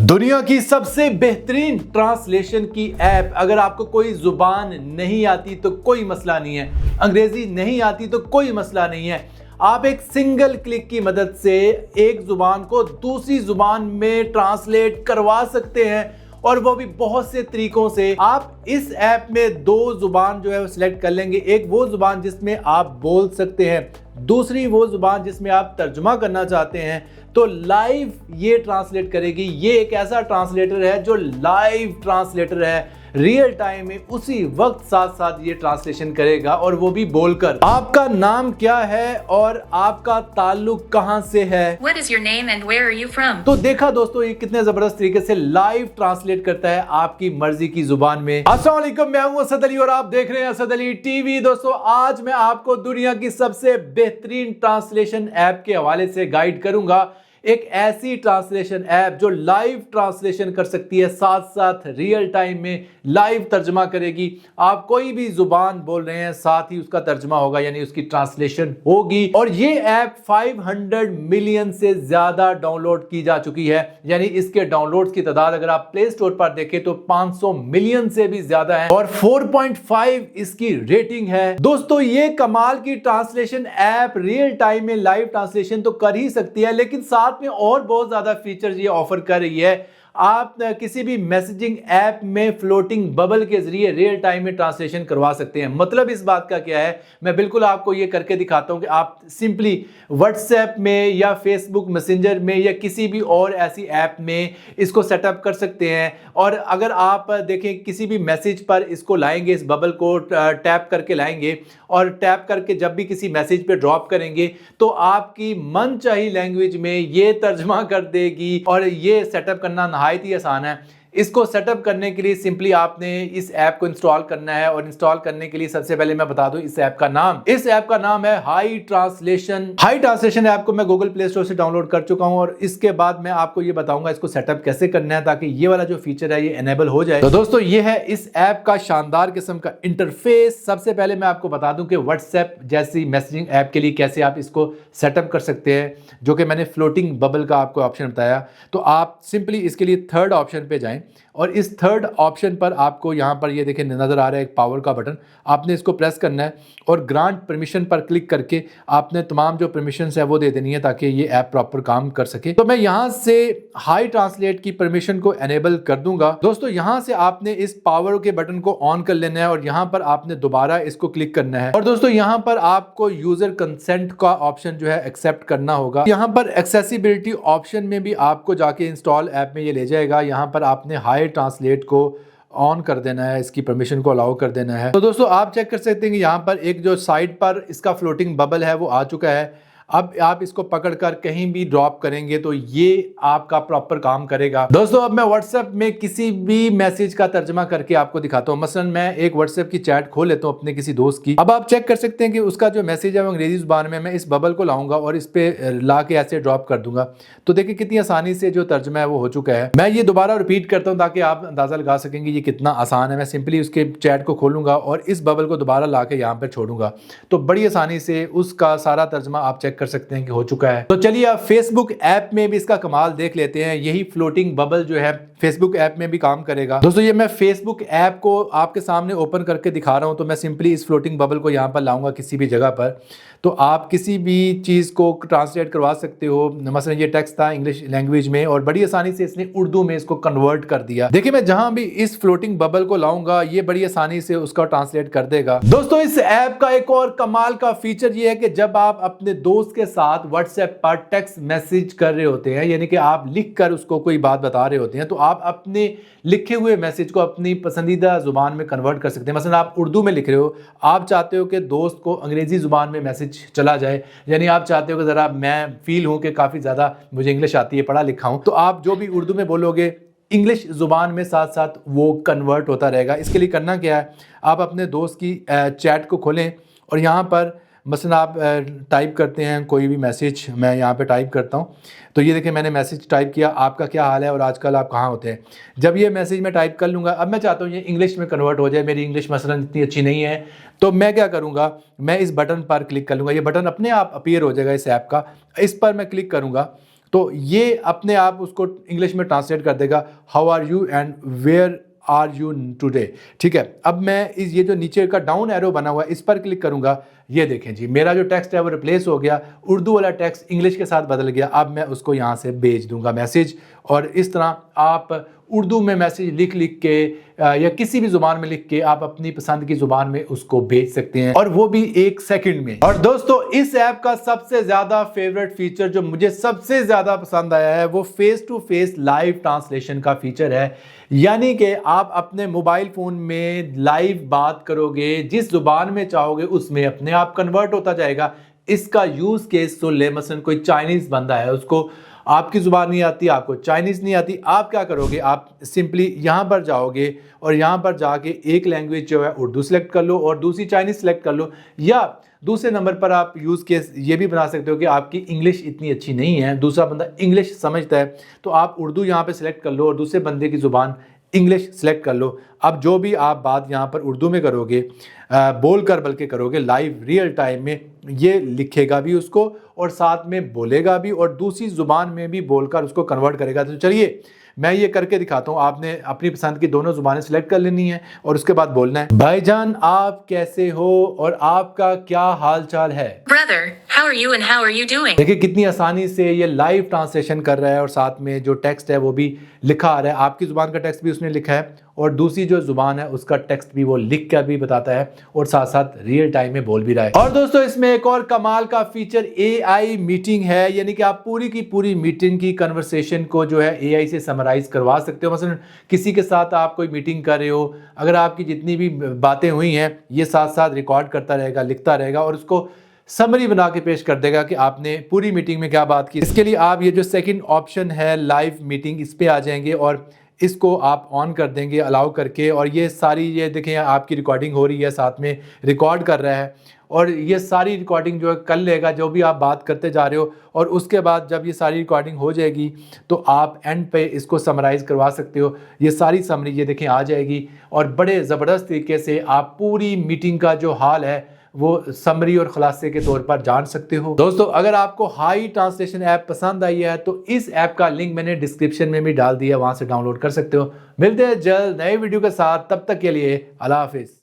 दुनिया की सबसे बेहतरीन ट्रांसलेशन की ऐप। अगर आपको कोई जुबान नहीं आती तो कोई मसला नहीं है, अंग्रेजी नहीं आती तो कोई मसला नहीं है। आप एक सिंगल क्लिक की मदद से एक जुबान को दूसरी जुबान में ट्रांसलेट करवा सकते हैं, और वो भी बहुत से तरीकों से। आप इस ऐप में दो जुबान जो है वो सिलेक्ट कर लेंगे। एक वो जुबान जिसमें आप बोल सकते हैं, दूसरी वो जुबान जिसमें आप तर्जुमा करना चाहते हैं। तो लाइव ये ट्रांसलेट करेगी। ये एक ऐसा ट्रांसलेटर है जो लाइव ट्रांसलेटर है, रियल टाइम में उसी वक्त साथ साथ ये ट्रांसलेशन करेगा, और वो भी बोलकर। आपका नाम क्या है और आपका ताल्लुक कहां से है? What is your name and where are you from? तो देखा दोस्तों, ये कितने जबरदस्त तरीके से लाइव ट्रांसलेट करता है आपकी मर्जी की जुबान में। अस्सलाम वालेकुम, मैं हूं असद अली और आप देख रहे हैं असद अली टीवी। दोस्तों, आज मैं आपको दुनिया की सबसे बेहतरीन ट्रांसलेशन ऐप के हवाले से गाइड करूंगा। एक ऐसी ट्रांसलेशन ऐप जो लाइव ट्रांसलेशन कर सकती है, साथ साथ रियल टाइम में लाइव तर्जमा करेगी। आप कोई भी जुबान बोल रहे हैं, साथ ही उसका तर्जमा होगा, यानी उसकी ट्रांसलेशन होगी। और ये ऐप 500 मिलियन से ज्यादा डाउनलोड की जा चुकी है, यानी इसके डाउनलोड्स की तादाद अगर आप प्ले स्टोर पर देखें तो 500 मिलियन से भी ज्यादा है, और 4.5 इसकी रेटिंग है। दोस्तों, ये कमाल की ट्रांसलेशन ऐप रियल टाइम में लाइव ट्रांसलेशन तो कर ही सकती है, लेकिन साथ में और बहुत ज्यादा फीचर्स ये ऑफर कर रही है। आप किसी भी मैसेजिंग ऐप में फ्लोटिंग बबल के जरिए रियल टाइम में ट्रांसलेशन करवा सकते हैं। मतलब इस बात का क्या है, मैं बिल्कुल आपको ये करके दिखाता हूं कि आप सिंपली व्हाट्सएप में या फेसबुक मैसेंजर में या किसी भी और ऐसी ऐप में इसको सेटअप कर सकते हैं। और अगर आप देखें, किसी भी मैसेज पर इसको लाएंगे, इस बबल को टैप करके लाएंगे, और टैप करके जब भी किसी मैसेज पे ड्रॉप करेंगे तो आपकी मनचाही लैंग्वेज में ये तर्जमा कर देगी। और ये सेटअप करना नहायत ही आसान है। इसको सेटअप करने के लिए सिंपली आपने इस ऐप को इंस्टॉल करना है, और इंस्टॉल करने के लिए सबसे पहले मैं बता दूं इस ऐप का नाम। इस ऐप का नाम है high translation. High translation app को मैं गूगल प्ले स्टोर से डाउनलोड कर चुका हूं, और इसके बाद मैं आपको ये बताऊंगा इसको सेटअप कैसे करना है, ताकि ये वाला जो फीचर है ये एनेबल हो जाए। तो दोस्तों, ये है इस ऐप का शानदार किस्म का इंटरफेस। सबसे पहले मैं आपको बता दूं कि व्हाट्सएप जैसी मैसेजिंग ऐप के लिए कैसे आप इसको सेटअप कर सकते हैं, जो कि मैंने फ्लोटिंग बबल का आपको ऑप्शन बताया। तो आप सिंपली इसके लिए थर्ड ऑप्शन पे जाएं, और इस थर्ड ऑप्शन पर आपको यहाँ पर ये देखें नजर आ रहा है एक पावर का बटन। आपने इसको प्रेस करना है, और ग्रांट परमिशन पर क्लिक करके आपने तमाम जो परमिशंस है वो दे देनी है, ताकि ये ऐप प्रॉपर काम कर सके। तो मैं यहाँ से हाई ट्रांसलेट की परमिशन को एनेबल कर दूंगा। दोस्तों, यहाँ से आपने इस पावर के बटन को ऑन कर लेना है, और यहाँ पर आपने दोबारा इसको क्लिक करना है। और दोस्तों, यहाँ पर आपको यूजर कंसेंट का ऑप्शन जो है एक्सेप्ट करना होगा। यहाँ पर एक्सेसिबिलिटी ऑप्शन में भी आपको जाके इंस्टॉल ऐप में ये ले जाएगा। यहाँ पर आपने हाई ट्रांसलेट को ऑन कर देना है, इसकी परमिशन को अलाउ कर देना है। तो दोस्तों, आप चेक कर सकते हैं कि यहाँ पर एक जो साइड पर इसका फ्लोटिंग बबल है वो आ चुका है। अब आप इसको पकड़कर कहीं भी ड्रॉप करेंगे तो ये आपका प्रॉपर काम करेगा। दोस्तों, अब मैं व्हाट्सएप में किसी भी मैसेज का तर्जमा करके आपको दिखाता हूँ। मसलन मैं एक व्हाट्सएप की चैट खोल लेता हूँ अपने किसी दोस्त की। अब आप चेक कर सकते हैं कि उसका जो मैसेज है वो अंग्रेजी जुबान में। मैं इस बबल को लाऊंगा और इस पे ला के ऐसे ड्रॉप कर दूंगा, तो देखिए कितनी आसानी से जो तर्जमा है वो हो चुका है। मैं ये दोबारा रिपीट करता हूँ ताकि आप अंदाजा लगा सकेंगे ये कितना आसान है। मैं सिंपली उसके चैट को खोलूंगा और इस बबल को दोबारा ला के यहाँ पर छोड़ूंगा, तो बड़ी आसानी से उसका सारा तर्जमा आप चेक कर सकते हैं कि हो चुका है। तो चलिए अब फेसबुक ऐप में भी इसका कमाल देख लेते हैं। यही फ्लोटिंग बबल जो है फेसबुक ऐप में भी काम करेगा। दोस्तों, ये मैं फेसबुक ऐप को आपके सामने ओपन करके दिखा रहा हूं। तो मैं सिंपली इस फ्लोटिंग बबल को यहां पर लाऊंगा किसी भी जगह पर, तो आप किसी भी चीज को ट्रांसलेट करवा सकते हो। मसलन ये टेक्स्ट था इंग्लिश लैंग्वेज में, और बड़ी आसानी से इसने उर्दू में इसको कन्वर्ट कर दिया। देखिए, मैं जहां भी इस फ्लोटिंग बबल को लाऊंगा ये बड़ी आसानी से उसका ट्रांसलेट कर देगा। दोस्तों, इस ऐप का एक और कमाल का फीचर ये है कि जब आप अपने दोस्त के साथ व्हाट्सएप पर टेक्स्ट मैसेज कर रहे होते हैं, यानी कि आप लिख कर उसको कोई बात बता रहे होते हैं, तो आप अपने लिखे हुए मैसेज को अपनी पसंदीदा जुबान में कन्वर्ट कर सकते हैं। मसलन आप उर्दू में लिख रहे हो, आप चाहते हो कि दोस्त को अंग्रेजी जुबान में मैसेज चला जाए, यानी आप चाहते हो कि जरा मैं फील हूं कि काफी ज्यादा मुझे इंग्लिश आती है, पढ़ा लिखा हूं, तो आप जो भी उर्दू में बोलोगे इंग्लिश जुबान में साथ साथ वो कन्वर्ट होता रहेगा। इसके लिए करना क्या है, आप अपने दोस्त की चैट को खोलें, और यहाँ पर मसलन आप टाइप करते हैं कोई भी मैसेज। मैं यहाँ पे टाइप करता हूँ, तो ये देखिए मैंने मैसेज टाइप किया, आपका क्या हाल है और आजकल आप कहाँ होते हैं। जब ये मैसेज मैं टाइप कर लूँगा, अब मैं चाहता हूँ ये इंग्लिश में कन्वर्ट हो जाए। मेरी इंग्लिश मसलन इतनी अच्छी नहीं है, तो मैं क्या करूँगा, मैं इस बटन पर क्लिक कर लूँगा। ये बटन अपने आप अपीयर हो जाएगा इस ऐप का। इस पर मैं क्लिक करूँगा तो ये अपने आप उसको इंग्लिश में ट्रांसलेट कर देगा, how are you and where are you today. ठीक है, अब मैं ये जो नीचे का डाउन एरो बना हुआ है इस पर क्लिक करूंगा, ये देखें जी मेरा जो टेक्स्ट है वो रिप्लेस हो गया, उर्दू वाला टेक्स्ट इंग्लिश के साथ बदल गया। अब मैं उसको यहाँ से भेज दूंगा मैसेज, और इस तरह आप उर्दू में मैसेज लिख लिख के या किसी भी ज़ुबान में लिख के आप अपनी पसंद की ज़ुबान में उसको भेज सकते हैं, और वो भी 1 सेकंड में। और दोस्तों इस ऐप का सबसे ज़्यादा फेवरेट फीचर जो मुझे सबसे ज़्यादा पसंद आया है वो face to face live translation का फीचर है। यानी कि आप अपने मोबाइल फ़ोन में लाइव बात करोगे, जिस ज़ुबान में चाहोगे उसमें अपने आप कन्वर्ट होता जाएगा। इसका यूज़ केस सुन ले, मसलन कोई चाइनीज़ बंदा है, उसको आपकी ज़ुबान नहीं आती, आपको चाइनीज़ नहीं आती, आप क्या करोगे, आप सिंपली यहाँ पर जाओगे और यहाँ पर जाके एक लैंग्वेज जो है उर्दू सेलेक्ट कर लो और दूसरी चाइनीज़ सेलेक्ट कर लो, या दूसरे नंबर पर आप यूज़ केस ये भी बना सकते हो कि आपकी इंग्लिश इतनी अच्छी नहीं है, दूसरा बंदा इंग्लिश समझता है, तो आप उर्दू यहाँ पे सिलेक्ट कर लो और दूसरे बंदे की ज़ुबान इंग्लिश सेलेक्ट कर लो। अब जो भी आप बात यहाँ पर उर्दू में करोगे, बोल कर बल्कि करोगे लाइव रियल टाइम में, ये लिखेगा भी उसको और साथ में बोलेगा भी और दूसरी ज़ुबान में भी बोलकर उसको कन्वर्ट करेगा। तो चलिए मैं ये करके दिखाता हूँ। आपने अपनी पसंद की दोनों ज़ुबानें सेलेक्ट कर लेनी है और उसके बाद बोलना है, भाईजान आप कैसे हो और आपका क्या हाल चाल है। Brother, how are you and how are you doing? देखिए कितनी आसानी से ये लाइव ट्रांसलेशन कर रहा है और साथ में जो टेक्स्ट है वो भी लिखा आ रहा है। आपकी ज़ुबान का टेक्स्ट भी उसने लिखा है और दूसरी जो ज़ुबान है उसका टेक्स्ट भी वो लिख कर भी बताता है और साथ साथ रियल टाइम में बोल भी रहा है। और दोस्तों इसमें एक और कमाल का फीचर AI मीटिंग है, यानी कि आप पूरी की पूरी मीटिंग की कन्वर्सेशन को जो है AI से समराइज करवा सकते हो। मसलन किसी के साथ आप कोई मीटिंग कर रहे हो, अगर आपकी जितनी भी बातें हुई हैं ये साथ साथ रिकॉर्ड करता रहेगा, लिखता रहेगा और उसको समरी बना के पेश कर देगा कि आपने पूरी मीटिंग में क्या बात की। इसके लिए आप ये जो सेकंड ऑप्शन है लाइव मीटिंग, इस पे आ जाएंगे और इसको आप ऑन कर देंगे अलाउ करके, और ये सारी ये देखें आपकी रिकॉर्डिंग हो रही है, साथ में रिकॉर्ड कर रहा है और ये सारी रिकॉर्डिंग जो है कर लेगा जो भी आप बात करते जा रहे हो। और उसके बाद जब ये सारी रिकॉर्डिंग हो जाएगी तो आप एंड पे इसको समराइज करवा सकते हो। ये सारी समरी ये देखें आ जाएगी और बड़े ज़बरदस्त तरीके से आप पूरी मीटिंग का जो हाल है वो समरी और खुलासे के तौर पर जान सकते हो। दोस्तों अगर आपको हाई ट्रांसलेशन ऐप पसंद आई है तो इस ऐप का लिंक मैंने डिस्क्रिप्शन में भी डाल दिया, वहां से डाउनलोड कर सकते हो। मिलते हैं जल्द नए वीडियो के साथ, तब तक के लिए अल्लाह हाफिज।